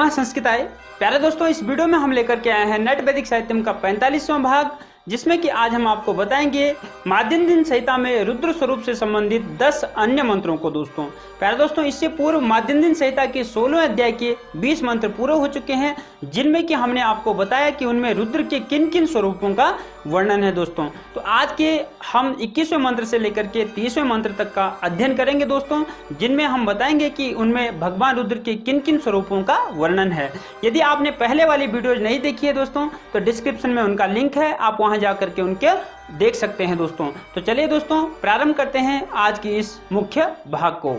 नमः संस्कृताय। प्यारे दोस्तों, इस वीडियो में हम लेकर के आए हैं नट वैदिक साहित्यम का 45वां भाग, जिसमें कि आज हम आपको बताएंगे माध्यन्दिन संहिता में रुद्र स्वरूप से संबंधित 10 अन्य मंत्रों को। दोस्तों प्यारे दोस्तों, इससे पूर्व माध्यन्दिन संहिता के 16वें अध्याय के 20 मंत्र पूरे हो चुके हैं, जिनमें कि हमने आपको बताया कि उनमें रुद्र के किन किन स्वरूपों का वर्णन है। दोस्तों तो आज के हम 21वें मंत्र से लेकर के 30वें मंत्र तक का अध्ययन करेंगे दोस्तों, जिनमें हम बताएंगे कि उनमें भगवान रुद्र के किन किन स्वरूपों का वर्णन है। यदि आपने पहले वाली वीडियोज नहीं देखी है दोस्तों, तो डिस्क्रिप्शन में उनका लिंक है, आप वहां जा करके उनके देख सकते हैं दोस्तों। तो चलिए दोस्तों, प्रारंभ करते हैं आज की इस मुख्य भाग को।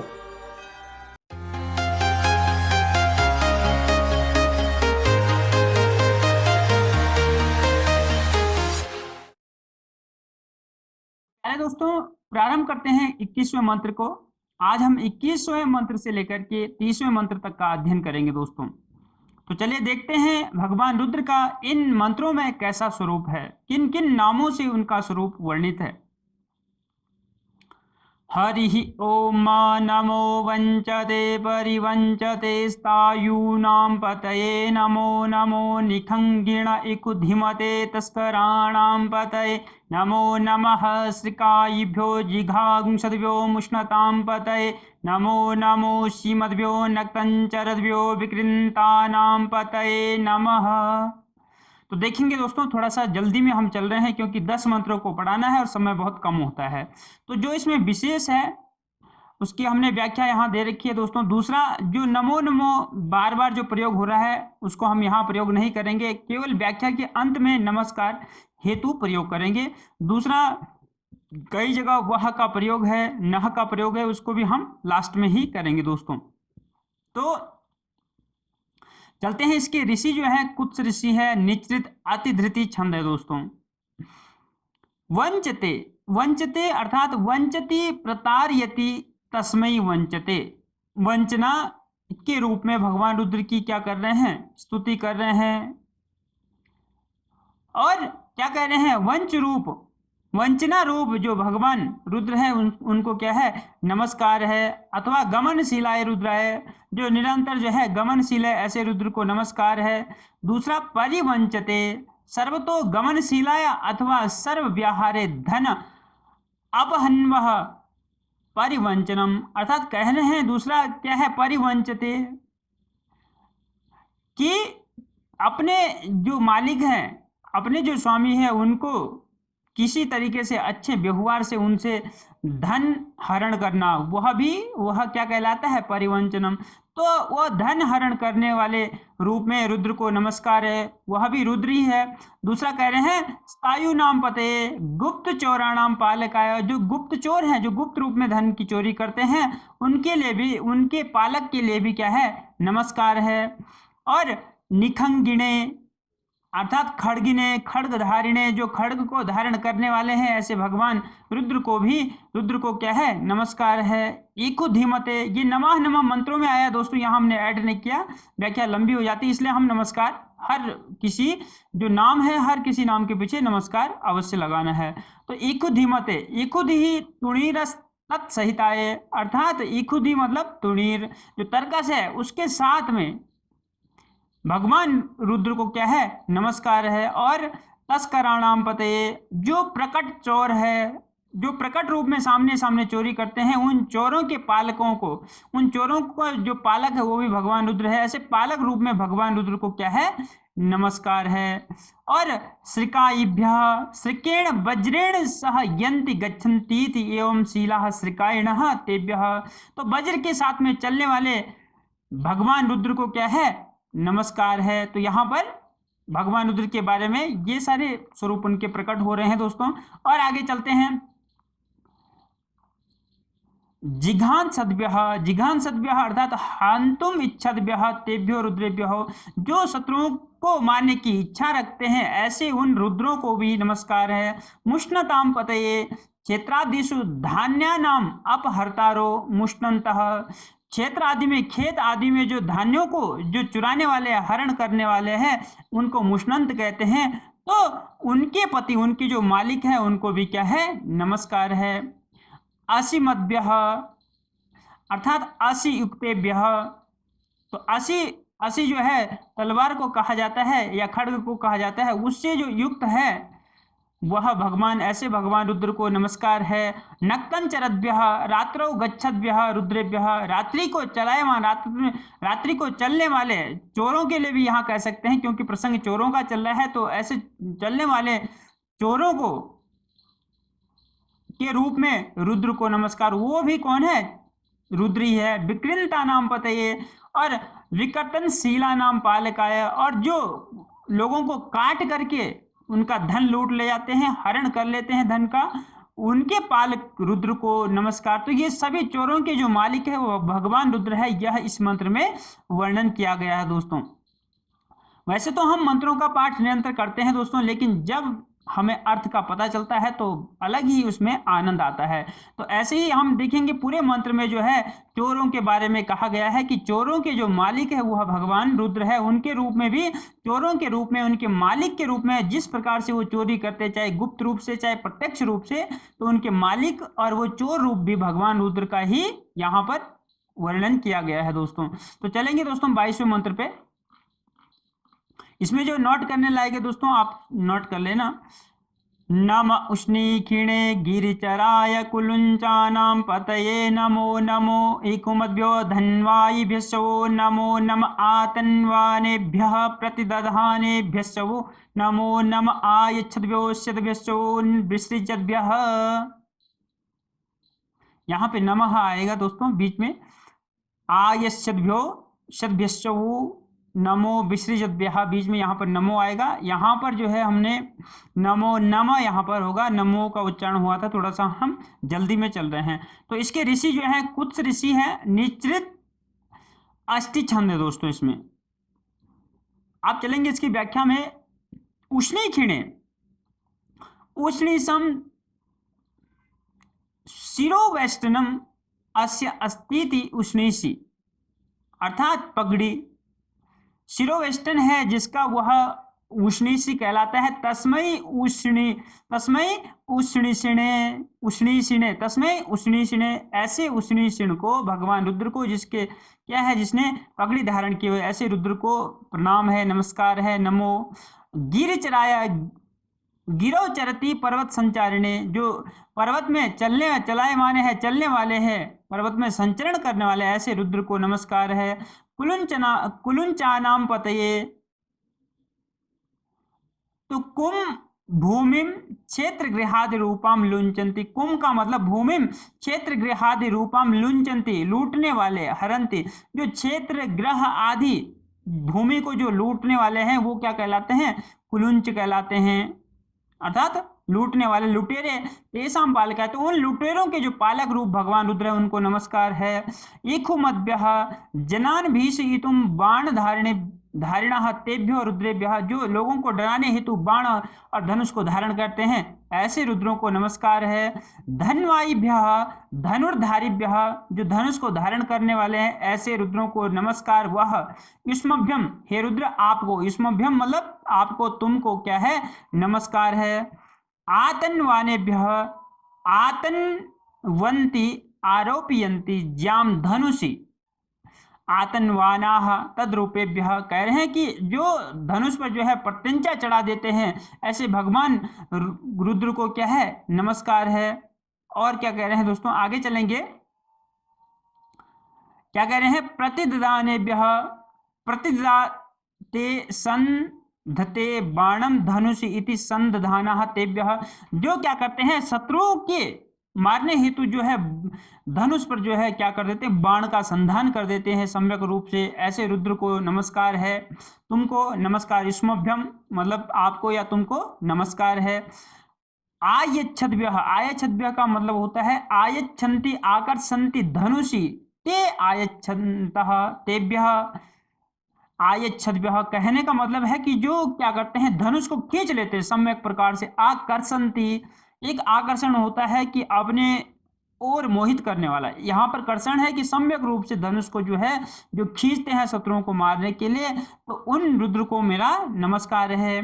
दोस्तों प्रारंभ करते हैं 21वें मंत्र को। आज हम 21वें मंत्र से लेकर के 30वें मंत्र तक का अध्ययन करेंगे दोस्तों। तो चलिए देखते हैं भगवान रुद्र का इन मंत्रों में कैसा स्वरूप है, किन किन नामों से उनका स्वरूप वर्णित है। हरि ओम नमो वंचते परिवंचते स्थायूनां पतये नमो नमो निखंगिण इकुधिमते तस्कराणां पतये नमो नमः श्रिकायिभ्यो जिघांसद्भ्यो मुष्णतां पतये नमो नमो श्रीमद्भ्यो नक्तञ्चरद्भ्यो विकृन्तानां पतये नमः। तो देखेंगे दोस्तों, थोड़ा सा जल्दी में हम चल रहे हैं क्योंकि 10 मंत्रों को पढ़ाना है और समय बहुत कम होता है। तो जो इसमें विशेष है उसकी हमने व्याख्या यहाँ दे रखी है दोस्तों। दूसरा, जो नमो नमो बार बार जो प्रयोग हो रहा है उसको हम यहाँ प्रयोग नहीं करेंगे, केवल व्याख्या के अंत में नमस्कार हेतु प्रयोग करेंगे। दूसरा, कई जगह वह का प्रयोग है, नह का प्रयोग है, उसको भी हम लास्ट में ही करेंगे दोस्तों। तो चलते हैं, इसके ऋषि जो है कुत्स ऋषि है, निचृत अतिधृति छंद है दोस्तों। वंचते, वंचते अर्थात वंचति प्रतारयति तस्मै वंचते, वंचना के रूप में भगवान रुद्र की क्या कर रहे हैं, स्तुति कर रहे हैं। और क्या कह रहे हैं, वंच रूप, वंचना रूप जो भगवान रुद्र है उनको क्या है, नमस्कार है। अथवा गमनशीलाय रुद्र है, जो निरंतर जो है गमनशील है, ऐसे रुद्र को नमस्कार है। दूसरा, परिवंचते सर्वतो गमनशीलाय अथवा सर्वव्याहारे धन अपहन्वः परिवंचनम, अर्थात कह रहे हैं दूसरा क्या है, परिवंचते कि अपने जो मालिक हैं, अपने जो स्वामी है, उनको किसी तरीके से अच्छे व्यवहार से उनसे धन हरण करना, वह क्या कहलाता है, परिवंचनम। तो वह धन हरण करने वाले रूप में रुद्र को नमस्कार है, वह भी रुद्र ही है। दूसरा कह रहे हैं स्थायु नाम पते गुप्त चोराणाम पालकाय, जो गुप्त चोर हैं, जो गुप्त रूप में धन की चोरी करते हैं, उनके लिए भी, उनके पालक के लिए भी क्या है, नमस्कार है। और निखंगिणे अर्थात खड़गिने, खड्गधारिणे, जो खड्ग को धारण करने वाले हैं, ऐसे भगवान रुद्र को क्या है, नमस्कार है। ईकु धीमते, ये नमः नमः मंत्रों में आया दोस्तों, यहाँ हमने ऐड नहीं किया, व्याख्या लंबी हो जाती, इसलिए हम नमस्कार हर किसी जो नाम है, हर किसी नाम के पीछे नमस्कार अवश्य लगाना है। तो ईकु धीमते, ईकुधि तुणीरस तत्सहिताय, अर्थात ईकुधि मतलब तुणीर, जो तर्कस है उसके साथ में भगवान रुद्र को क्या है, नमस्कार है। और तस्कराणाम पते, जो प्रकट चोर है, जो प्रकट रूप में सामने सामने चोरी करते हैं, उन चोरों के पालकों को, उन चोरों को जो पालक है वो भी भगवान रुद्र है, ऐसे पालक रूप में भगवान रुद्र को क्या है, नमस्कार है। और श्रिकायिभ्यः श्रिकेण वज्रेण सह यन्ति गच्छन्तीति एवं शीलाः श्रिकायिणः तेभ्यः, तो वज्र के साथ में चलने वाले भगवान रुद्र को क्या है, नमस्कार है। तो यहाँ पर भगवान रुद्र के बारे में ये सारे स्वरूप उनके प्रकट हो रहे हैं दोस्तों। और आगे चलते हैं, जिघांसद्भ्यः, जिघांसद्भ्यः अर्थात हान्तुम इच्छद्भ्यः तेभ्यो रुद्रेभ्यो, जो शत्रुओं को मारने की इच्छा रखते हैं, ऐसे उन रुद्रों को भी नमस्कार है। मुष्णताम पतये क्षेत्रादिषु धान्यानाम अपहर्तारो मुष्णन्तः, क्षेत्र आदि में, खेत आदि में जो धान्यों को जो चुराने वाले, हरण करने वाले हैं, उनको मुष्णंत कहते हैं। तो उनके पति, उनके जो मालिक है, उनको भी क्या है, नमस्कार है। असीमद्भ्यः अर्थात असी युक्तेभ्यः, तो असी असी जो है तलवार को कहा जाता है या खड्ग को कहा जाता है, उससे जो युक्त है वह भगवान, ऐसे भगवान रुद्र को नमस्कार है। नक्तं चरद्भ्यः रात्रौ गच्छद्भ्यः रुद्रेभ्यः, रात्रि को चलायमान, रात्रि को चलने वाले चोरों के लिए भी यहाँ कह सकते हैं, क्योंकि प्रसंग चोरों का चल रहा है, तो ऐसे चलने वाले चोरों को के रूप में रुद्र को नमस्कार। वो भी कौन है? रुद्री है। विकृंता नाम पतये और विकर्तन शीला नाम पालकाय, और जो लोगों को काट करके उनका धन लूट ले जाते हैं, हरण कर लेते हैं धन का, उनके पालक रुद्र को नमस्कार। तो ये सभी चोरों के जो मालिक है वो भगवान रुद्र है, यह इस मंत्र में वर्णन किया गया है दोस्तों। वैसे तो हम मंत्रों का पाठ निरंतर करते हैं दोस्तों, लेकिन जब हमें अर्थ का पता चलता है तो अलग ही उसमें आनंद आता है। तो ऐसे ही हम देखेंगे पूरे मंत्र में जो है चोरों के बारे में कहा गया है कि चोरों के जो मालिक है वह भगवान रुद्र है। उनके रूप में भी, चोरों के रूप में, उनके मालिक के रूप में, जिस प्रकार से वो चोरी करते, चाहे गुप्त रूप से चाहे प्रत्यक्ष रूप से, तो उनके मालिक और वो चोर रूप भी भगवान रुद्र का ही यहाँ पर वर्णन किया गया है दोस्तों। तो चलेंगे दोस्तों 22वें मंत्र पे। इसमें जो नोट करने लायक है दोस्तों, आप नोट कर लेना। नम उष्णी क्षीणे गिरिचराय कुलुंचानां पतये नमो नमो एकुमद्भ्यो धन्वायिभ्यश्चो नमो नम आतन्वानेभ्यः प्रतिदधानेभ्यश्चो नमो नम आयच्छद्भ्योश्चद्भ्यश्चो विसृजद्भ्यः। यहाँ पे नमः आएगा दोस्तों बीच में, आयच्छद्भ्यो शद्भ्यश्चो नमो विसृजद्भ्यः, बीच में यहाँ पर नमो आएगा। यहाँ पर जो है हमने नमो नम यहाँ पर होगा, नमो का उच्चारण हुआ था, थोड़ा सा हम जल्दी में चल रहे हैं। तो इसके ऋषि जो है कुछ ऋषि है, निश्चित अष्टि छंद है दोस्तों। इसमें आप चलेंगे इसकी व्याख्या में। उष्णी क्षीणे उष्णी सम शिरोवेष्टनम अस्य अस्तीति उष्णीषि, अर्थात पगड़ी शिरोवेष्टन है जिसका, वह उष्णीषि कहलाता है। तस्मै उष्णीषिणे तस्मै उष्णीषिणे, ऐसे उष्णीषिण को, भगवान रुद्र को, जिसके क्या है, जिसने पगड़ी धारण की हुई, ऐसे रुद्र को प्रणाम है, नमस्कार है। नमो गिरिचराय गिरो चरती पर्वत संचारिणे, जो पर्वत में चलायमान है, चलने वाले हैं, पर्वत में संचरण करने वाले, ऐसे रुद्र को नमस्कार है। कुलुंचानाम पतये, तो कुम भूमिम क्षेत्र गृहादि रूपाम लुंचन्ति, कुम का मतलब भूमिम क्षेत्र गृहादि रूपाम लुंचन्ति, लूटने वाले, हरन्ति, जो क्षेत्र ग्रह आदि भूमि को जो लूटने वाले हैं वो क्या कहलाते हैं? कुलुंच कहलाते हैं, अर्थात लूटने वाले, लुटेरे। तेषां पालक है, तो उन लुटेरों के जो पालक रूप भगवान रुद्र है उनको नमस्कार है। इखुमद्भ्यः जनान भीषयितुं बाण धारिणः तेभ्यो रुद्रेभ्यः, जो लोगों को डराने हेतु बाण और धनुष को धारण करते हैं, ऐसे रुद्रों को नमस्कार है। धन्वायिभ्यः धनुर्धारिभ्यः, जो धनुष को धारण करने वाले हैं, ऐसे रुद्रों को नमस्कार। वह युष्मभ्यम, हे रुद्र आपको, युष्मभ्यम मतलब आपको, तुमको क्या है, नमस्कार है। आतन्वानेभ्यः आतन्वन्ति आरोपयन्ति ज्याम धनुषि आतन्वानाः तद्रूपेभ्यः, कह रहे हैं कि जो धनुष पर जो है प्रत्यंचा चढ़ा देते हैं, ऐसे भगवान रुद्र को क्या है, नमस्कार है। और क्या कह रहे हैं दोस्तों, आगे चलेंगे, क्या कह रहे हैं? प्रतिददानेभ्यः प्रतिददाते संधते बाणम धनुषि इति संदधानः तेभ्यः, जो क्या करते हैं, शत्रुओं के मारने हेतु जो है धनुष पर जो है क्या कर देते हैं, बाण का संधान कर देते हैं सम्यक रूप से, ऐसे रुद्र को नमस्कार है। तुमको नमस्कार, युष्मभ्यम मतलब आपको या तुमको नमस्कार है। आयच्छद्भ्यः, आयच्छद्भ्यः का मतलब होता है आयच्छन्ति आकर्षन्ति धनुषि ते आयच्छन्तः तेभ्यः आयच्छद्भ्यः, कहने का मतलब है कि जो क्या करते हैं, धनुष को खींच लेते हैं सम्यक प्रकार से। आकर्षन्ति, एक आकर्षण होता है कि अपने और मोहित करने वाला, यहाँ पर कर्षण है कि सम्यक रूप से धनुष को जो है, जो खींचते हैं शत्रुओं को मारने के लिए, तो उन रुद्र को मेरा नमस्कार है।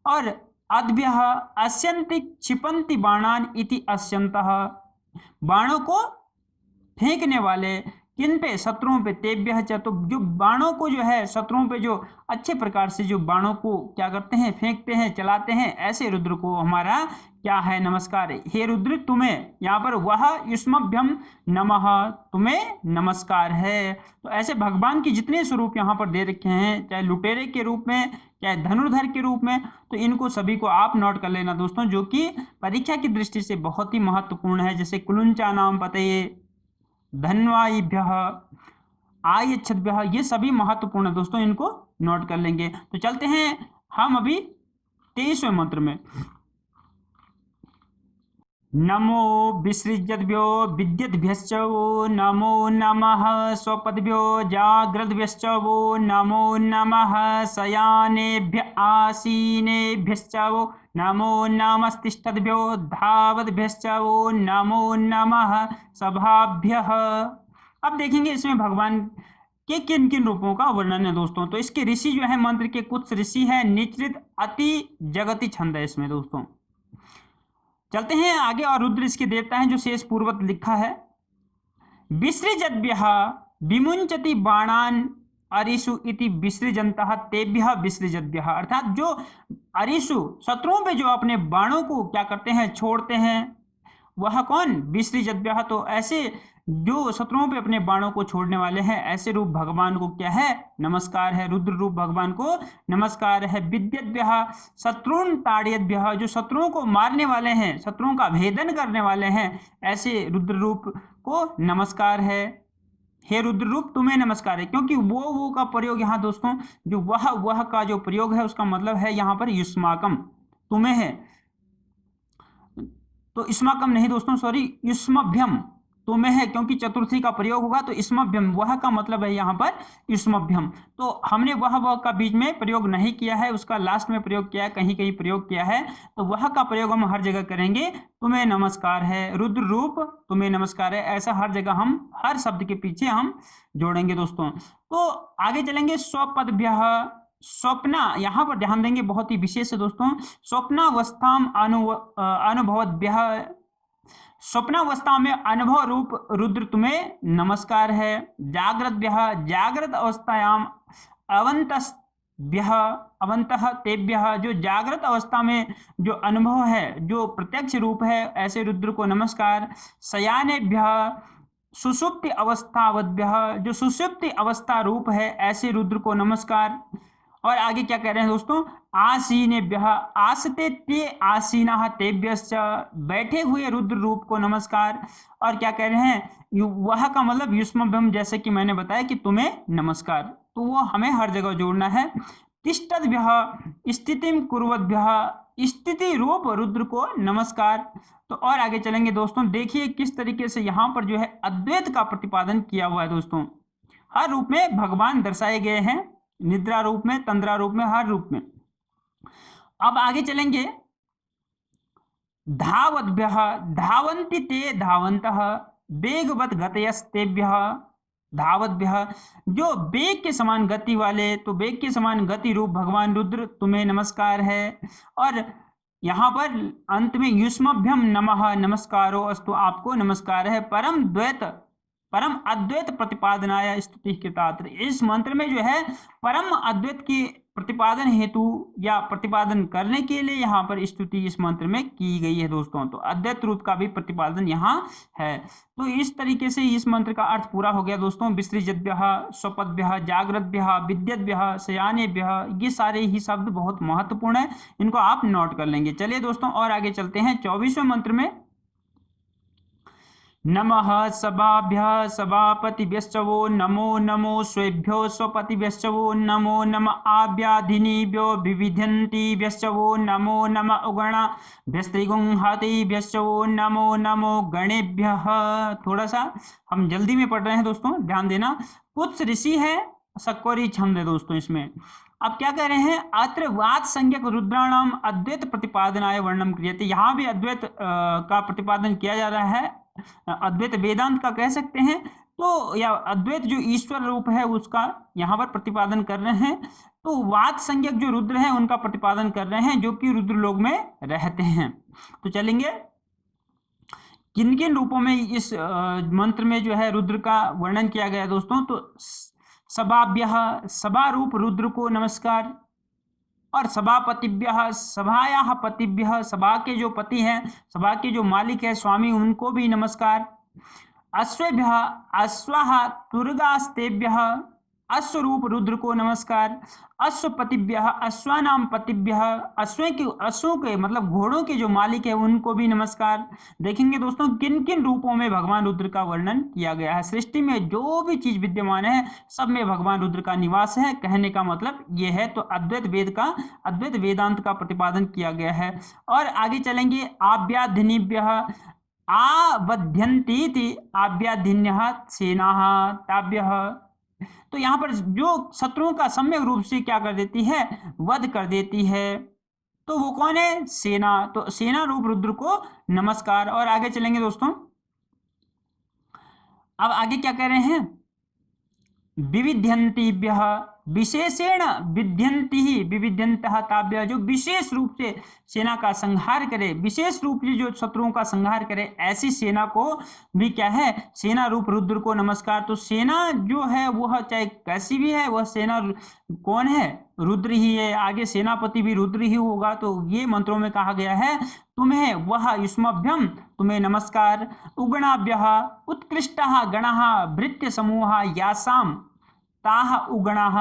और अद्भ्यः अस्यन्ति क्षिपन्ति बाणान इति अस्यन्तः, बाणों को फेंकने वाले किन पे, शत्रुओं पे, तेभ्यः च, तो जो बाणों को जो है शत्रुओं पे जो अच्छे प्रकार से जो बाणों को क्या करते हैं, फेंकते हैं, चलाते हैं, ऐसे रुद्र को हमारा क्या है, नमस्कार है। हे रुद्र तुम्हें, यहाँ पर वह युष्मभ्यम नमः, तुम्हें नमस्कार है। तो ऐसे भगवान के जितने स्वरूप यहाँ पर दे रखे हैं, चाहे लुटेरे के रूप में, चाहे धनुर्धर के रूप में, तो इनको सभी को आप नोट कर लेना दोस्तों, जो कि परीक्षा की दृष्टि से बहुत ही महत्वपूर्ण है। जैसे कुलुंचा नाम पतये, धन्वाइभ्यः, आयच्छद्भ्यः, ये सभी महत्वपूर्ण है दोस्तों, इनको नोट कर लेंगे। तो चलते हैं हम अभी 23वें मंत्र में। नमो विसृजद्भ्यो विद्यद्भ्यश्च वो नमो नमः स्वपद्भ्यो जाग्रद्भ्यश्च वो नमो नमः शयानेभ्य आसीनेभ्यश्च वो नमो नमस्तिष्ठद्भ्यो धावद्भ्यश्च वो नमो नमः सभाभ्यः। अब देखेंगे इसमें भगवान के किन किन रूपों का वर्णन है दोस्तों। तो इसके ऋषि जो है, मंत्र के कुछ ऋषि है, निचृत अति जगति छंद है इसमें दोस्तों। चलते हैं आगे, और रुद्र इसके देवता हैं जो शेष पूर्वत लिखा है। विसृजद्भ्यः विमुंचति बाणान अरिषु इति विसृजन्तः तेभ्यः विसृजद्भ्यः, अर्थात जो अरिषु शत्रुओं पे जो अपने बाणों को क्या करते हैं, छोड़ते हैं, वह कौन, विसृजद्भ्यः। तो ऐसे जो शत्रुओं पे अपने बाणों को छोड़ने वाले हैं, ऐसे रूप भगवान को क्या है, नमस्कार है। रुद्र रूप भगवान को नमस्कार है। विद्यद्भ्यः शत्रुन ताड़यद्भ्यः, जो शत्रुओं को मारने वाले हैं, शत्रुओं का भेदन करने वाले हैं, ऐसे रुद्र रूप को नमस्कार है। हे रुद्र रूप तुम्हें नमस्कार है, क्योंकि वो का प्रयोग यहाँ दोस्तों, जो वह का जो प्रयोग है, उसका मतलब है यहाँ पर युष्माकम, तुम्हें है। तो युष्माकम नहीं दोस्तों, सॉरी, युष्मभ्यम, तुम्हें है, क्योंकि चतुर्थी का प्रयोग होगा तो युष्मभ्यम, वह का मतलब है यहाँ पर युष्मभ्यम। तो हमने वह का बीच में प्रयोग नहीं किया है, उसका लास्ट में प्रयोग किया है, कहीं कहीं प्रयोग किया है। तो वह का प्रयोग हम हर जगह करेंगे, तुम्हें नमस्कार है, रुद्र रूप तुम्हें नमस्कार है, ऐसा हर जगह हम हर शब्द के पीछे हम जोड़ेंगे दोस्तों। तो आगे चलेंगे। स्वपद्भ्यः, स्वप्न, यहाँ पर ध्यान देंगे, बहुत ही विशेष है दोस्तों। स्वप्नावस्थाम अनुभवद्भ्यः, स्वप्नावस्था में अनुभव रूप रुद्र तुम्हें नमस्कार है। जाग्रद्भ्यः, जागृत अवस्थायाम अवंतस्भ्यः, अवंतः तेभ्यः, जो जागृत अवस्था में जो अनुभव है, जो प्रत्यक्ष रूप है, ऐसे रुद्र को नमस्कार। शयानेभ्यः, सुषुप्ति अवस्थावद्भ्यः, जो सुषुप्ति अवस्था रूप है, ऐसे रुद्र को नमस्कार। और आगे क्या कह रहे हैं दोस्तों, आसीनेभ्यः, आसते ते आसीनः तेभ्यश्च, बैठे हुए रुद्र रूप को नमस्कार। और क्या कह रहे हैं, वह का मतलब युष्मभ्यम, जैसे कि मैंने बताया कि तुम्हें नमस्कार, तो वो हमें हर जगह जोड़ना है। तिष्ठद्भ्यः, स्थितिं कुर्वद्भ्यः, स्थिति रूप रुद्र को नमस्कार। तो और आगे चलेंगे दोस्तों, देखिए किस तरीके से यहाँ पर जो है अद्वैत का प्रतिपादन किया हुआ है दोस्तों। हर रूप में भगवान दर्शाए गए हैं, निद्रा रूप में, तंद्रा रूप में, हर रूप में। अब आगे चलेंगे। धावद्भ्यः, धावन्ति ते धावन्तः, वेगवत् गतयस्तेभ्यः धावद्भ्यः, जो वेग के समान गति वाले, तो वेग के समान गति रूप भगवान रुद्र तुम्हें नमस्कार है। और यहाँ पर अंत में युष्मभ्यम नमः, नमस्कारो अस्तु, आपको नमस्कार है। परम अद्वैत प्रतिपादनाय स्तुति कृतात्र, इस मंत्र में जो है परम अद्वैत की प्रतिपादन हेतु या प्रतिपादन करने के लिए यहाँ पर स्तुति इस मंत्र में की गई है दोस्तों। तो अद्वैत रूप का भी प्रतिपादन यहाँ है। तो इस तरीके से इस मंत्र का अर्थ पूरा हो गया दोस्तों। विसृजद्भ्यः, स्वपद्भ्यः, जाग्रद्भ्यः, विद्यद्भ्यः, शयानेभ्यः, ये सारे ही शब्द बहुत महत्वपूर्ण है, इनको आप नोट कर लेंगे। चलिए दोस्तों और आगे चलते हैं 24वें मंत्र में। नमः सभाभ्यः सभापतिभ्यश्च वो नमो नमो स्वेभ्यो स्वपतिभ्यश्च वो नमो नमः आव्याधिनीभ्यो विविध्यन्तिभ्यश्च वो नमो नमः उगणाभ्यस्त्रिगुंहतिभ्यश्च वो नमो नमो गणेभ्यः। थोड़ा सा हम जल्दी में पढ़ रहे हैं दोस्तों, ध्यान देना। कुछ ऋषि है, सक्वरी छंद है दोस्तों इसमें। अब क्या कह रहे हैं, अत्र वाद संज्ञक रुद्राणाम अद्वैत प्रतिपादनाय वर्णन क्रियते, यहाँ भी अद्वैत का प्रतिपादन किया जा रहा है। अद्वैत वेदांत का कह सकते हैं, तो या अद्वैत जो ईश्वर रूप है उसका यहाँ पर प्रतिपादन कर रहे हैं। तो वाद संज्ञक जो रुद्र है उनका प्रतिपादन कर रहे हैं, जो कि रुद्र लोक में रहते हैं। तो चलेंगे। किन किन रूपों में इस मंत्र में जो है रुद्र का वर्णन किया गया है दोस्तों, तो सभाभ्यः, सभा रूप रुद्र को नमस्कार, और सभापतिभ्यः, सभायाः पतिभ्यः, सभा के जो पति हैं, सभा के जो मालिक है, स्वामी, उनको भी नमस्कार। अश्वेभ्यः, अश्वाः तुर्गास्तेभ्यः, अश्वरूप रुद्र को नमस्कार। अश्वपतिभ्यः, अश्वानाम पतिभ्यः, अश्वों के मतलब घोड़ों के जो मालिक है उनको भी नमस्कार। देखेंगे दोस्तों किन किन रूपों में भगवान रुद्र का वर्णन किया गया है। सृष्टि में जो भी चीज विद्यमान है सब में भगवान रुद्र का निवास है, कहने का मतलब ये है। तो अद्वैत वेदांत का प्रतिपादन किया गया है। और आगे चलेंगे, आव्याधिनिभ्यः आवध्यन्तीति आव्याधिन्यः सेनाः ताभ्यः। तो यहाँ पर जो शत्रुओं का सम्यक रूप से क्या कर देती है, वध कर देती है, तो वो कौन है, सेना। तो सेना रूप रुद्र को नमस्कार। और आगे चलेंगे दोस्तों, अब आगे क्या कह रहे हैं, विविध्यन्तिभ्यः, विशेषेण विध्यन्ति ही विविध्यन्तः ताभ्यः, जो विशेष रूप से सेना का संहार करे, विशेष रूप से जो शत्रुओं का संहार करे, ऐसी सेना को भी क्या है, सेना रूप रुद्र को नमस्कार। तो सेना जो है वह चाहे कैसी भी है, वह सेना कौन है, रुद्र ही है। आगे सेनापति भी रुद्र ही होगा। तो ये मंत्रों में कहा गया है, तुम्हें वह युष्मभ्यम, तुम्हें नमस्कार। उगणाभ्यः, उत्कृष्टः गणः भृत्य समूह यासाम ताह उगणाः,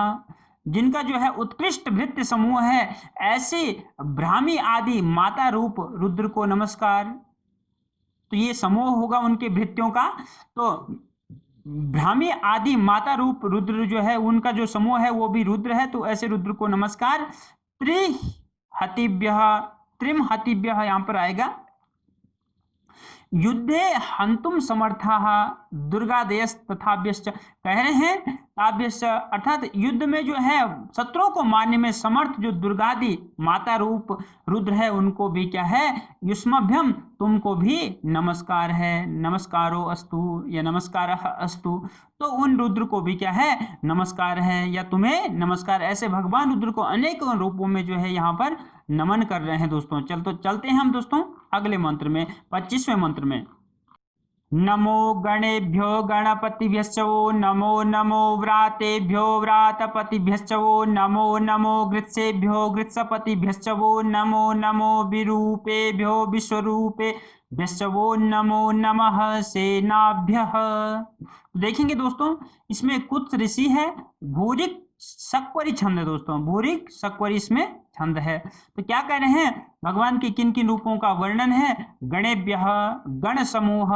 जिनका जो है उत्कृष्ट भृत्य समूह है, ऐसे ब्राह्मी आदि माता रूप रुद्र को नमस्कार। तो ये समूह होगा उनके भृत्यों का। तो ब्राह्मी आदि माता रूप रुद्र जो है, उनका जो समूह है वो भी रुद्र है। तो ऐसे रुद्र को नमस्कार। त्रिहतिभ्यः, त्रिमहतिभ्यः यहाँ पर आएगा। युद्धे हंतुम समर्थाः दुर्गादयस् तथाभ्यश्च, कह रहे हैं ताभ्यश्च, अर्थात युद्ध में जो है शत्रुओं को मारने में समर्थ जो दुर्गादि माता रूप रुद्र है उनको भी क्या है, युष्मभ्यम, तुमको भी नमस्कार है। नमस्कारो अस्तु या नमस्कारः अस्तु, तो उन रुद्र को भी क्या है, नमस्कार है या तुम्हें नमस्कार। ऐसे भगवान रुद्र को अनेक रूपों में जो है यहाँ पर नमन कर रहे हैं दोस्तों। चलते हैं हम दोस्तों अगले मंत्र में, 25वें मंत्र में। नमो गणेभ्यो गणपतिभ्यश्च वो नमो नमो व्रातेभ्यो व्रातपतिभ्यश्च वो नमो नमो गृत्सेभ्यो गृत्सपतिभ्यश्च वो नमो नमो विरूपेभ्यो विश्वरूपेभ्यश्च वो नमो नमः सेनाभ्यः। देखेंगे दोस्तों इसमें कुछ ऋषि है, भूरिक सक्वरी छंद है दोस्तों, भूरिक सक्वरी इसमें छंद है। तो क्या कह रहे हैं, भगवान के किन किन रूपों का वर्णन है। गणेभ्यः, गण समूह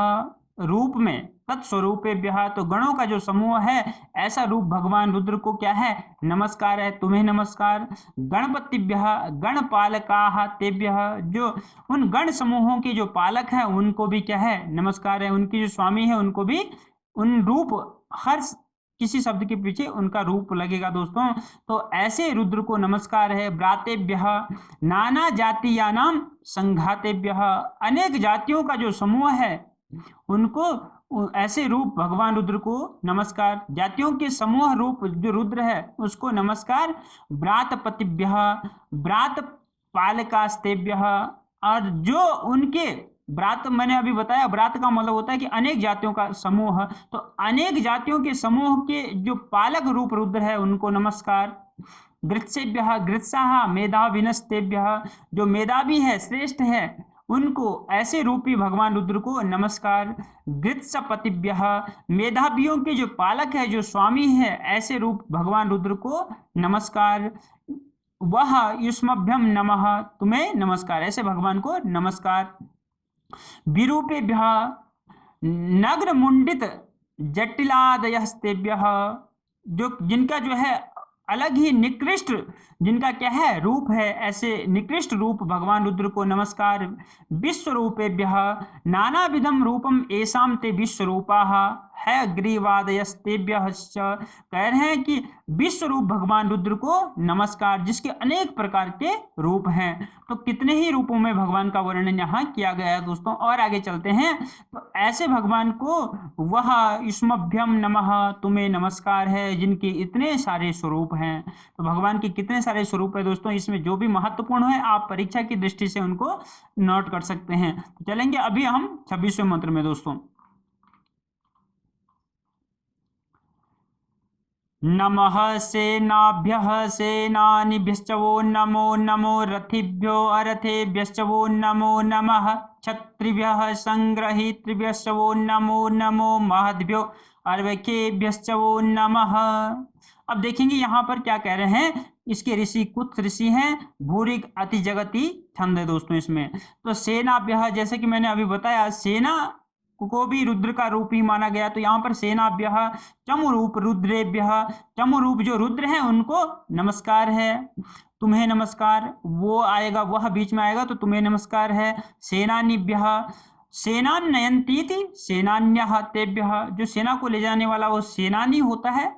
रूप में, तत्स्वरूपेभ्यः, तो गणों का जो समूह है ऐसा रूप भगवान रुद्र को क्या है, नमस्कार है, तुम्हें नमस्कार। गणपतिभ्यः, गणपालकाः तेभ्यः, जो उन गण समूहों के जो पालक हैं उनको भी क्या है, नमस्कार है। उनकी जो स्वामी है उनको भी, उन रूप, हर किसी शब्द के पीछे उनका रूप लगेगा दोस्तों। तो ऐसे रुद्र को नमस्कार है। व्रातेभ्यः, नाना जातीयानाम संघातेभ्यः, अनेक जातियों का जो समूह है उनको, ऐसे रूप भगवान रुद्र को नमस्कार। जातियों के समूह रूप जो रुद्र है उसको नमस्कार। व्रातपतिभ्यः, व्रात पालकास्तेभ्यः, और जो उनके व्रात, मैंने अभी बताया व्रात का मतलब होता है कि अनेक जातियों का समूह, तो अनेक जातियों के समूह के जो पालक रूप रुद्र है उनको नमस्कार। गृत्सेभ्यः, गृत्साः मेधाविनस्तेभ्यः, जो मेधावी है, श्रेष्ठ है, उनको ऐसे रूपी भगवान रुद्र को नमस्कार। गृत्सपतिभ्यः, मेधावियों के जो पालक है, जो स्वामी है, ऐसे रूप भगवान रुद्र को नमस्कार। वह युष्मभ्यम नमः, तुम्हें नमस्कार, ऐसे भगवान को नमस्कार। विरूपेभ्यः, नग्न मुंडित जटिलादयस्तेभ्यः, जो जिनका जो है अलग ही निकृष्ट, जिनका क्या है रूप है, ऐसे निकृष्ट रूप भगवान रुद्र को नमस्कार। विश्वरूपेभ्यः, नानाविधम रूपम एसाम ते विश्वरूपाः, है ग्रीवादयस्तेभ्यः कह रहे हैं कि विश्व रूप भगवान रुद्र को नमस्कार, जिसके अनेक प्रकार के रूप हैं। तो कितने ही रूपों में भगवान का वर्णन यहाँ किया गया है दोस्तों। और आगे चलते हैं, तो ऐसे भगवान को वह युष्मभ्यम नमः, तुम्हें नमस्कार है, जिनके इतने सारे स्वरूप हैं। तो भगवान के कितने सारे स्वरूप है दोस्तों, इसमें जो भी महत्वपूर्ण है आप परीक्षा की दृष्टि से उनको नोट कर सकते हैं। तो चलेंगे अभी हम 26वें मंत्र में दोस्तों। नमः सेनाभ्यः सेनानिभ्यश्च वो नमो नमो रथिभ्यो अरथेभ्यश्च वो नमो नमः क्षत्रिभ्यः संग्रहीतृभ्यश्च वो नमो नमो महद्भ्यो अर्वकेभ्यश्च वो नमः। अब देखेंगे यहाँ पर क्या कह रहे हैं। इसके ऋषि कुछ ऋषि हैं, भूरिक अति जगति छंद है दोस्तों इसमें। तो सेनाभ्यः, जैसे कि मैंने अभी बताया, सेना को भी रुद्र का रूप ही माना गया। तो यहाँ पर सेनाभ्यः चमुरूप रुद्रेभ्यः, चमुरूप जो रुद्र हैं उनको नमस्कार है। तुम्हें नमस्कार, वो आएगा, वह बीच में आएगा, तो तुम्हें नमस्कार है। सेनानिभ्यः सेनान्यन्तीति सेनान्यः तेभ्यः, जो सेना को ले जाने वाला वो सेनानी होता है,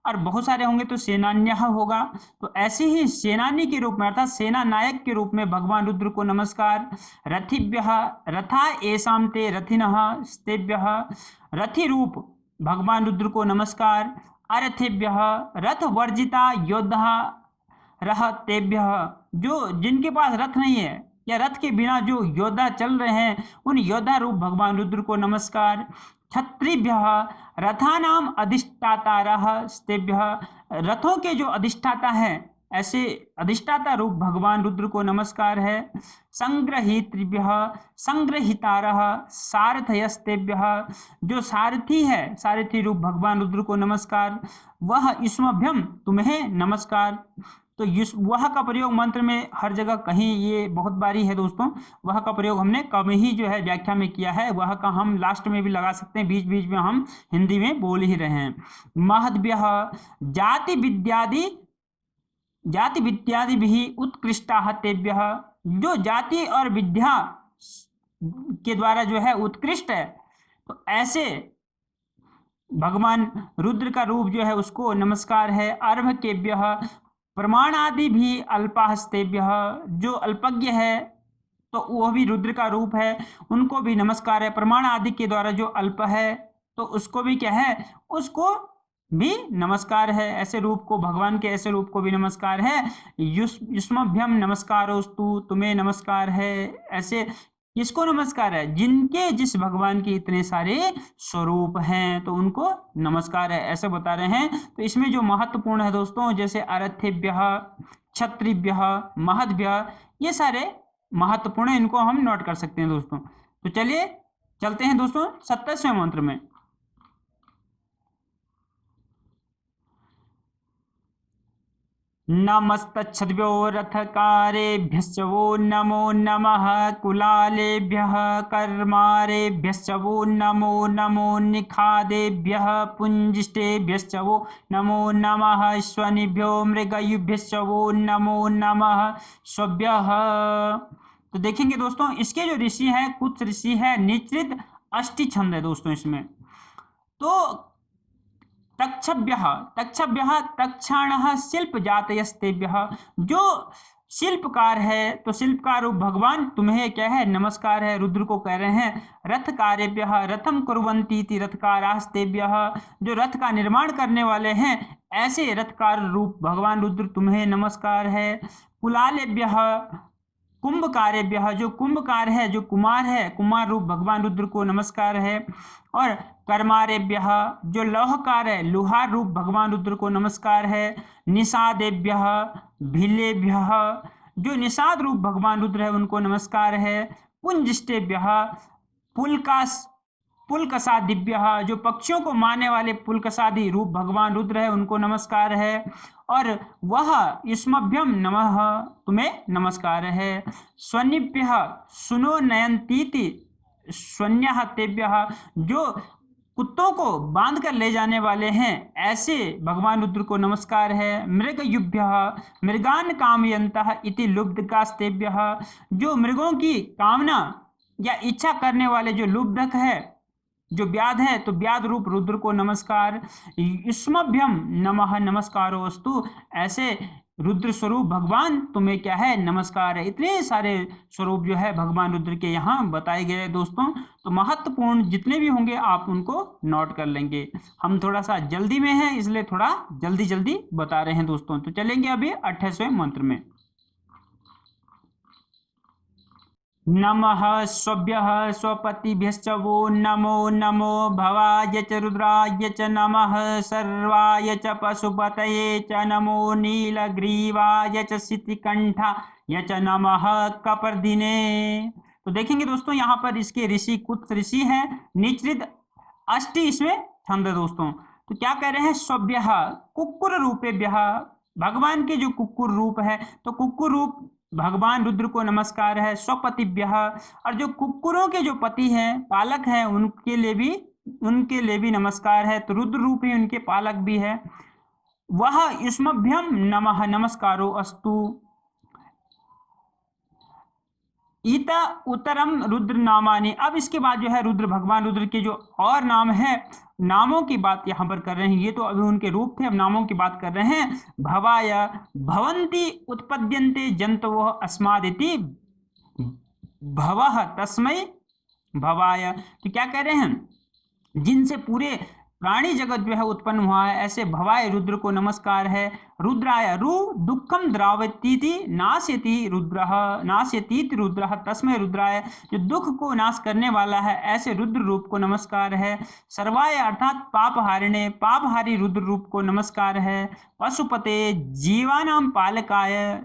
और बहुत सारे होंगे तो सेनान्यः होगा। तो ऐसे ही सेनानी के रूप में अर्थात सेना नायक के रूप में भगवान रुद्र को नमस्कार। रथिभ्यः रथा एसाम ते रथिनः स्तेभ्यः, रथि रूप भगवान रुद्र को नमस्कार। अरथेभ्यः रथ वर्जिता योद्धा रह तेभ्यः, जो जिनके पास रथ नहीं है या रथ के बिना जो योद्धा चल रहे हैं उन योद्धा रूप भगवान रुद्र को नमस्कार। क्षत्रिभ्यः रथानाम अधिष्ठातारः स्तेभ्यः, रथों के जो अधिष्ठाता हैं ऐसे अधिष्ठाता रूप भगवान रुद्र को नमस्कार है। संग्रहीतृभ्यः संग्रहितारः सारथयस्तेभ्यः, जो सारथी है सारथी रूप भगवान रुद्र को नमस्कार। वह युष्मभ्यम, तुम्हें नमस्कार। तो वह का प्रयोग मंत्र में हर जगह कहीं ये बहुत बारी है दोस्तों। वह का प्रयोग हमने कम ही जो है व्याख्या में किया है, वह का हम लास्ट में भी लगा सकते हैं, बीच बीच में हम हिंदी में बोल ही रहे हैं। महद्भ्यः जाति विद्यादि भी उत्कृष्टा तेभ्यः, जो जाति और विद्या के द्वारा जो है उत्कृष्ट है, तो ऐसे भगवान रुद्र का रूप जो है उसको नमस्कार है। अर्भकेभ्यः प्रमाण आदि भी अल्पाहस्तेभ्यः, जो अल्पज्ञ है तो वह भी रुद्र का रूप है, उनको भी नमस्कार है। प्रमाण आदि के द्वारा जो अल्प है तो उसको भी क्या है, उसको भी नमस्कार है। ऐसे रूप को, भगवान के ऐसे रूप को भी नमस्कार है। युष्मभ्यम नमस्कारोस्तु, तुम्हें नमस्कार है। ऐसे किसको नमस्कार है, जिनके जिस भगवान के इतने सारे स्वरूप हैं तो उनको नमस्कार है, ऐसे बता रहे हैं। तो इसमें जो महत्वपूर्ण है दोस्तों, जैसे अरथेभ्यः क्षत्रिभ्यः महद्भ्यः, ये सारे महत्वपूर्ण है, इनको हम नोट कर सकते हैं दोस्तों। तो चलिए चलते हैं दोस्तों 27वें मंत्र में। नमस्तच्छद्भ्यो रथकारेभ्यश्च वो नमो नमः कुलालेभ्यः कर्मारेभ्यश्च वो नमो नमो निखादेभ्यः पुंजिष्टेभ्यश्च वो नमो नमः स्वनिभ्यो मृगयुभ्यश्च वो नमो नमः स्वभ्यः। तो देखेंगे दोस्तों, इसके जो ऋषि हैं, कुछ ऋषि है निश्चित अष्टि छंद है दोस्तों इसमें। तो तक्षभ्यः तक्षाणः शिल्प जातयस्तेभ्यः, जो शिल्पकार है तो शिल्पकार रूप भगवान तुम्हें क्या है, नमस्कार है, रुद्र को कह रहे हैं। रथ कार्यभ्यः रथम कुर्वन्तीति रथकारास्तेभ्यः, जो रथ का निर्माण करने वाले हैं ऐसे रथकार रूप भगवान रुद्र तुम्हें नमस्कार है। कुलालेभ्यः कुंभकारेभ्यः, जो कुंभकार है, जो कुमार है, कुमार रूप भगवान रुद्र को नमस्कार है। और कर्मारेभ्यः, जो लौहकार है, लोहार रूप भगवान रुद्र को नमस्कार है। निषादेभ्यः भिल्लेभ्यः, जो निषाद रूप भगवान रुद्र है उनको नमस्कार है। पुंजिष्टेभ्यः पुलकसादिभ्यः, जो पक्षियों को मारने वाले पुलकसादि रूप भगवान रुद्र है उनको नमस्कार है। और वह युष्मभ्यम नमः, तुम्हें नमस्कार है। स्वनिभ्यः सुनो नयन्तीति स्वन्यः तेभ्यः, जो कुत्तों को बांध कर ले जाने वाले हैं ऐसे भगवान रुद्र को नमस्कार है। मृगयुभ्यः मृगान कामयन्तः इति लुब्धकास्तेभ्यः, जो मृगों की कामना या इच्छा करने वाले जो लुब्धक है जो व्याध है तो व्याध रूप रुद्र को नमस्कार। युष्मभ्यम नमः नमस्कारोस्तु, ऐसे रुद्र स्वरूप भगवान तुम्हें क्या है नमस्कार है। इतने सारे स्वरूप जो है भगवान रुद्र के यहाँ बताए गए हैं दोस्तों। तो महत्वपूर्ण जितने भी होंगे आप उनको नोट कर लेंगे। हम थोड़ा सा जल्दी में हैं इसलिए थोड़ा जल्दी जल्दी बता रहे हैं दोस्तों। तो चलेंगे अभी 28वें मंत्र में। नमः स्वभ्यः स्वपतिभ्यश्च वो नमो नमो भवाय च रुद्राय च नमः सर्वाय च पशुपतये च नमो नीलग्रीवाय च शितिकंठाय च नमः कपर्दिने। तो देखेंगे दोस्तों यहाँ पर इसके ऋषि कुछ ऋषि हैं, निचृत अष्टि इसमें छंद है दोस्तों। तो क्या कह रहे हैं, स्वभ्यः कुक्कुर रूपेभ्यः, भगवान के जो कुक्कुर रूप है तो कुक्कुर रूप भगवान रुद्र को नमस्कार है। स्वपतिभ्यः, और जो कुक्कुरों के जो पति हैं पालक हैं उनके लिए भी नमस्कार है। तो रुद्र रूप ही उनके पालक भी है। वह युष्मभ्यम नमः नमस्कारो अस्तु। ईता उत्तरम रुद्र नामानि, अब इसके बाद जो है रुद्र भगवान रुद्र के जो और नाम है, नामों की बात यहाँ पर कर रहे हैं। ये तो अभी उनके रूप थे, अब नामों की बात कर रहे हैं। भवाय भवन्ति उत्पद्यन्ते जंतवो अस्मादिति भवः तस्मै भवाय। तो क्या कह रहे हैं, जिनसे पूरे प्राणी जगत जो है उत्पन्न हुआ है, ऐसे भवाय रुद्र को नमस्कार है। रुद्राय रु दुखम द्रावतीति नाश्यति रुद्रः नाश्यतीति रुद्रः तस्मै रुद्राय, जो दुख को नाश करने वाला है ऐसे रुद्र रूप को नमस्कार है। सर्वाय अर्थात पापहारिणे, पापहारी रुद्र रूप को नमस्कार है। पशुपते जीवानाम पालकाय,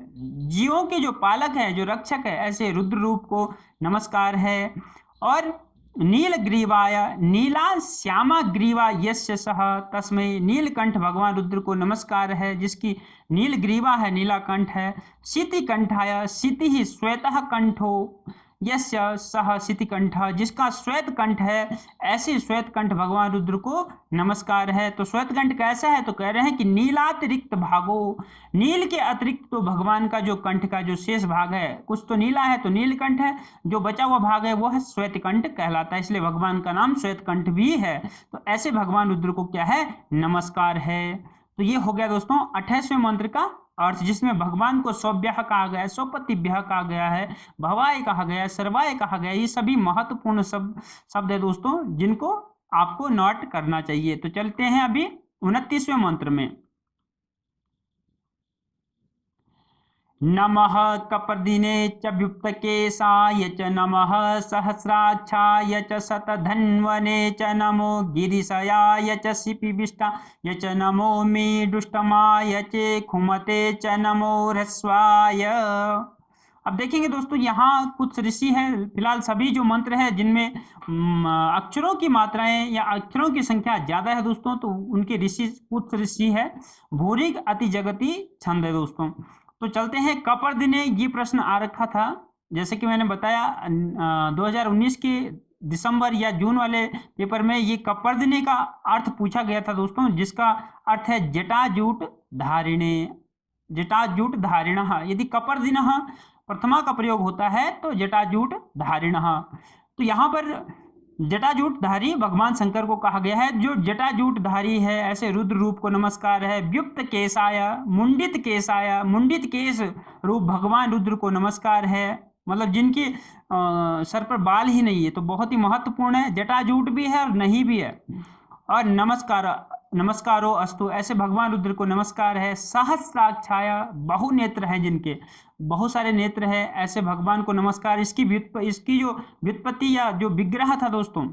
जीवों के जो पालक है जो रक्षक है ऐसे रुद्र रूप को नमस्कार है। और नीलग्रीवाय, नीला श्यामा ग्रीवा यस्य सह तस्मै नीलकंठ, भगवान रुद्र को नमस्कार है जिसकी नीलग्रीवा है, नीला कंठ है। शितिकंठाय, शिति ही श्वेतः कंठो यस्य सह शितिकंठ, जिसका श्वेत कंठ है ऐसे श्वेत कंठ भगवान रुद्र को नमस्कार है। तो श्वेत कंठ कैसा है, तो कह रहे हैं कि नीलातिरिक्त भागो, नील के अतिरिक्त तो भगवान का जो कंठ का जो शेष भाग है, कुछ तो नीला है तो नीलकंठ है, जो बचा हुआ भाग है वो है श्वेत कंठ कहलाता है, इसलिए भगवान का नाम श्वेत कंठ भी है। तो ऐसे भगवान रुद्र को क्या है नमस्कार है। तो ये हो गया दोस्तों 28वें मंत्र का अर्थ, जिसमें भगवान को स्वभ्यः कहा गया है, स्वपतिभ्यः कहा गया है, भवाय कहा गया है, सर्वाय कहा गया है। ये सभी महत्वपूर्ण शब्द है दोस्तों जिनको आपको नोट करना चाहिए। तो चलते हैं अभी 29वें मंत्र में। नमः कपर्दिने च व्युत्पकेशाय च नमः सहस्राक्षाय च शतधन्वने च नमो गिरिशयाय च शिपिविष्टाय च नमो मेडुष्टमाय च खुमते च नमो ह्रस्वाय। अब देखेंगे दोस्तों यहाँ कुछ ऋषि हैं, फिलहाल सभी जो मंत्र है जिनमें अक्षरों की मात्राएं या अक्षरों की संख्या ज्यादा है दोस्तों, तो उनके ऋषि कुछ ऋषि है। भूरिग अति जगति छंद है दोस्तों। तो चलते हैं कपर्दिने, ये प्रश्न आ रखा था जैसे कि मैंने बताया 2019 के दिसंबर या जून वाले पेपर में ये कपर्दिने का अर्थ पूछा गया था दोस्तों, जिसका अर्थ है जटाजूट धारिणे, जटाजूट धारिणः। यदि कपर्दिनः प्रथमा का प्रयोग होता है तो जटाजूट धारिणः। तो यहाँ पर जटाजूटधारी भगवान शंकर को कहा गया है। जो जटाजूटधारी है ऐसे रुद्र रूप को नमस्कार है। व्युक्त केशाय, मुंडित केशाय, मुंडित केश रूप भगवान रुद्र को नमस्कार है, मतलब जिनके सर पर बाल ही नहीं है, तो बहुत ही महत्वपूर्ण है। जटाजूट भी है और नहीं भी है। और नमस्कारो अस्तु, ऐसे भगवान रुद्र को नमस्कार है। सहस्राक्षाय, बहुनेत्र है जिनके बहुत सारे नेत्र है ऐसे भगवान को नमस्कार। इसकी जो व्युत्पत्ति या जो विग्रह था दोस्तों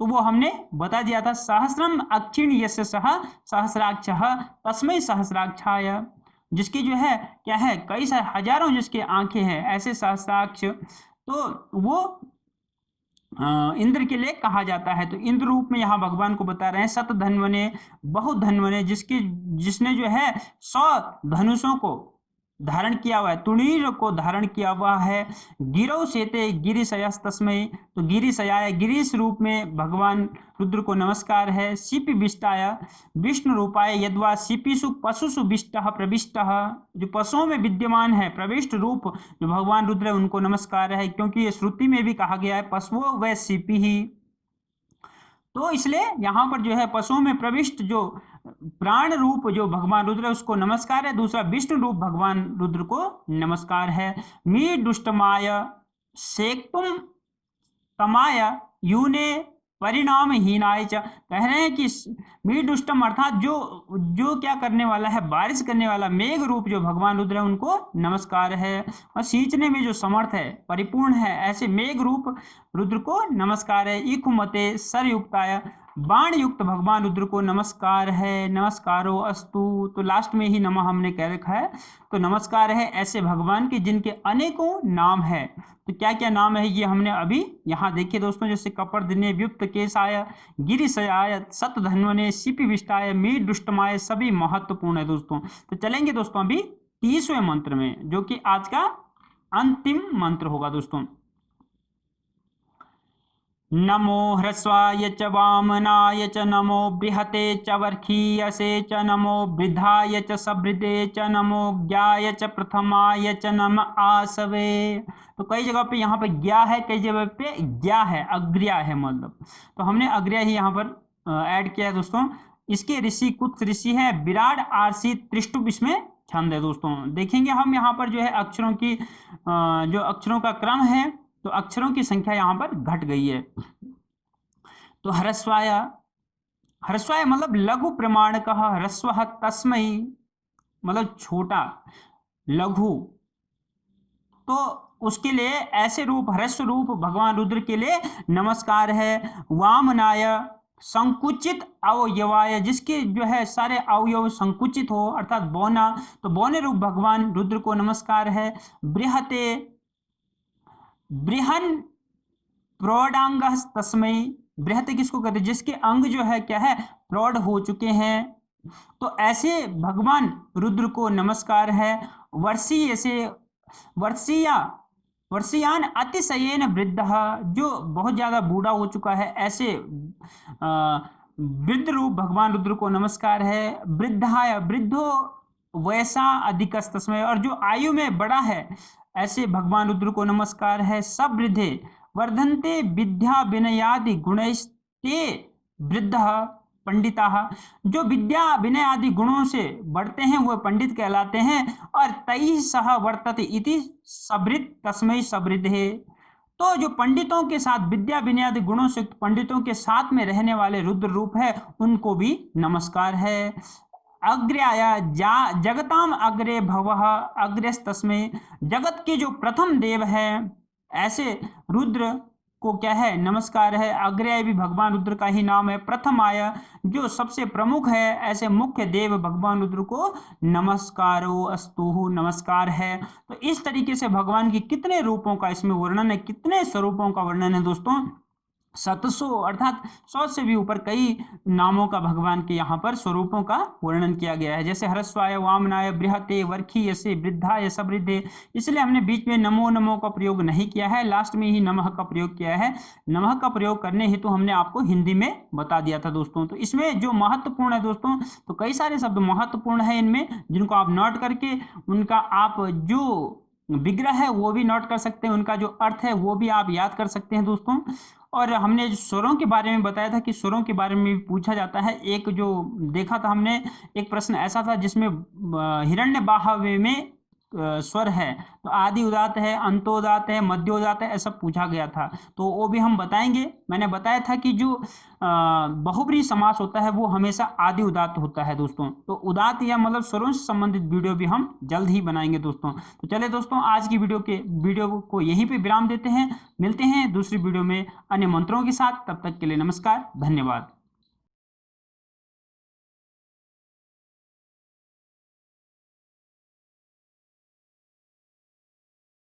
तो वो हमने बता दिया था। सहस्रम अक्षिण यस्य सह सहस्राक्षः तस्मै सहस्राक्षाय, जिसकी जो है क्या है कई सारे हजारों जिसके आंखें हैं ऐसे सहस्राक्ष, तो वो इंद्र के लिए कहा जाता है। तो इंद्र रूप में यहाँ भगवान को बता रहे हैं। शत धन्वने, बहुत धन्वने, जिसने जो है 100 धनुषों को धारण किया हुआ है, तुणीर को धारण किया हुआ है। गिरौ सेते गिरिशयस तस्मै, तो गिरिशयाय, गिरीश रूप में भगवान रुद्र को नमस्कार है। शिपि विष्टाय, विष्णु रूपाय यद्वा शिपिषु पशुषु विष्टः प्रविष्टः, जो पशुओं में विद्यमान है प्रविष्ट रूप जो भगवान रुद्र है उनको नमस्कार है, क्योंकि ये श्रुति में भी कहा गया है पशुओं व शिपि ही। तो इसलिए यहाँ पर जो है पशुओं में प्रविष्ट जो प्राण रूप जो भगवान रुद्र है उसको नमस्कार है। दूसरा विष्णु रूप भगवान रुद्र को नमस्कार है। मी दुष्टमाय सेक्तुम तमाय यूने परिणाम हीनाय च, कह रहे हैं कि मी दुष्टम अर्थात जो जो क्या करने वाला है, बारिश करने वाला मेघ रूप जो भगवान रुद्र है उनको नमस्कार है। और सींचने में जो समर्थ है, परिपूर्ण है, ऐसे मेघ रूप रुद्र को नमस्कार है। इकुमते सरयुक्ताय, बाण युक्त भगवान रुद्र को नमस्कार है। नमस्कारो अस्तु, तो लास्ट में ही नमः हमने कह रखा है, तो नमस्कार है ऐसे भगवान के जिनके अनेकों नाम है। तो क्या क्या नाम है ये हमने अभी यहाँ देखिए दोस्तों, जैसे कपर्दिने, व्युक्त केशाय, गिरिशयाय, सतधन्वने, शिपिविष्टाय, मीड दुष्टमाय, सभी महत्वपूर्ण है दोस्तों। तो चलेंगे दोस्तों अभी 30वें मंत्र में, जो कि आज का अंतिम मंत्र होगा दोस्तों। नमो ह्रस्वाय च वामनाय च, नमो बृहते च वर्खीयसे च, नमो वृद्धाय च सवृद्धे च, नमो ज्ञाय च प्रथमाय च, नम आसवे। तो कई जगह पे यहाँ पे ज्ञा है, कई जगह पे ज्ञा है, अग्र्या है मतलब, तो हमने अग्र्या ही यहाँ पर ऐड किया है दोस्तों। इसके ऋषि कुछ ऋषि है, विराट, आरसी, त्रिष्टुप इसमें छंद है दोस्तों। देखेंगे हम यहाँ पर जो है अक्षरों की जो अक्षरों का क्रम है, तो अक्षरों की संख्या यहाँ पर घट गई है। तो ह्रस्वाय, ह्रस्वाय मतलब लघु प्रमाण का, ह्रस्व तस्मई मतलब छोटा, लघु, तो उसके लिए ऐसे रूप, ह्रस्व रूप भगवान रुद्र के लिए नमस्कार है। वामनाय संकुचित अवयवाय, जिसके जो है सारे अवयव संकुचित हो अर्थात बौना, तो बौने रूप भगवान रुद्र को नमस्कार है। बृहते, बृहन प्रौढ़ांग तस्मय, बृहत किसको कहते हैं, जिसके अंग जो है क्या है, प्रौढ़ हो चुके हैं, तो ऐसे भगवान रुद्र को नमस्कार है। वर्षीय से, वर्षीया, वर्षीयान अतिशयेन वृद्ध, जो बहुत ज्यादा बूढ़ा हो चुका है, ऐसे वृद्ध रूप भगवान रुद्र को नमस्कार है। वृद्धाय, वृद्धो वैसा अधिक तस्मय, और जो आयु में बड़ा है ऐसे भगवान रुद्र को नमस्कार है। सब वृद्धे वर्धन्ते विद्या विनयादि गुणैस्ते वृद्ध पंडिता, जो विद्या विनय आदि गुणों से बढ़ते हैं वो पंडित कहलाते हैं। और तैः सह वर्तते इति सबृद्ध तस्मै सबृद्धे, तो जो पंडितों के साथ, विद्या विनय आदि गुणों से पंडितों के साथ में रहने वाले रुद्र रूप है उनको भी नमस्कार है। अग्र्याय जगताम अग्रे भवः अग्र्यस्तस्मै, जगत के जो प्रथम देव है ऐसे रुद्र को क्या है, नमस्कार है। अग्र्याय भी भगवान रुद्र का ही नाम है। प्रथमाय, जो सबसे प्रमुख है, ऐसे मुख्य देव भगवान रुद्र को नमस्कारो अस्तु, नमस्कार है। तो इस तरीके से भगवान की कितने रूपों का इसमें वर्णन है, कितने स्वरूपों का वर्णन है दोस्तों, 700 अर्थात 100 से भी ऊपर कई नामों का भगवान के यहाँ पर स्वरूपों का वर्णन किया गया है। जैसे ह्रस्वाय, वामनाय, बृहते, वर्खीयसे, वृद्धाय, सवृद्धे, इसलिए हमने बीच में नमो नमो का प्रयोग नहीं किया है, लास्ट में ही नमः का प्रयोग किया है। नमः का प्रयोग करने हेतु हमने आपको हिंदी में बता दिया था दोस्तों। तो इसमें जो महत्वपूर्ण है दोस्तों, तो कई सारे शब्द महत्वपूर्ण है इनमें, जिनको आप नोट करके उनका आप जो विग्रह है वो भी नोट कर सकते हैं, उनका जो अर्थ है वो भी आप याद कर सकते हैं दोस्तों। और हमने जो स्वरों के बारे में बताया था कि स्वरों के बारे में भी पूछा जाता है। एक जो देखा था हमने, एक प्रश्न ऐसा था जिसमें हिरण्यबाह्य में स्वर है, तो आदि उदात है, अंतोदात है, मध्योदात है, ऐसा पूछा गया था, तो वो भी हम बताएंगे। मैंने बताया था कि जो बहुब्रीहि समास होता है वो हमेशा आदि उदात होता है दोस्तों। तो उदात या मतलब स्वरों से संबंधित वीडियो भी हम जल्द ही बनाएंगे दोस्तों। तो चले दोस्तों, आज की वीडियो को यहीं पे विराम देते हैं। मिलते हैं दूसरी वीडियो में अन्य मंत्रों के साथ, तब तक के लिए नमस्कार, धन्यवाद।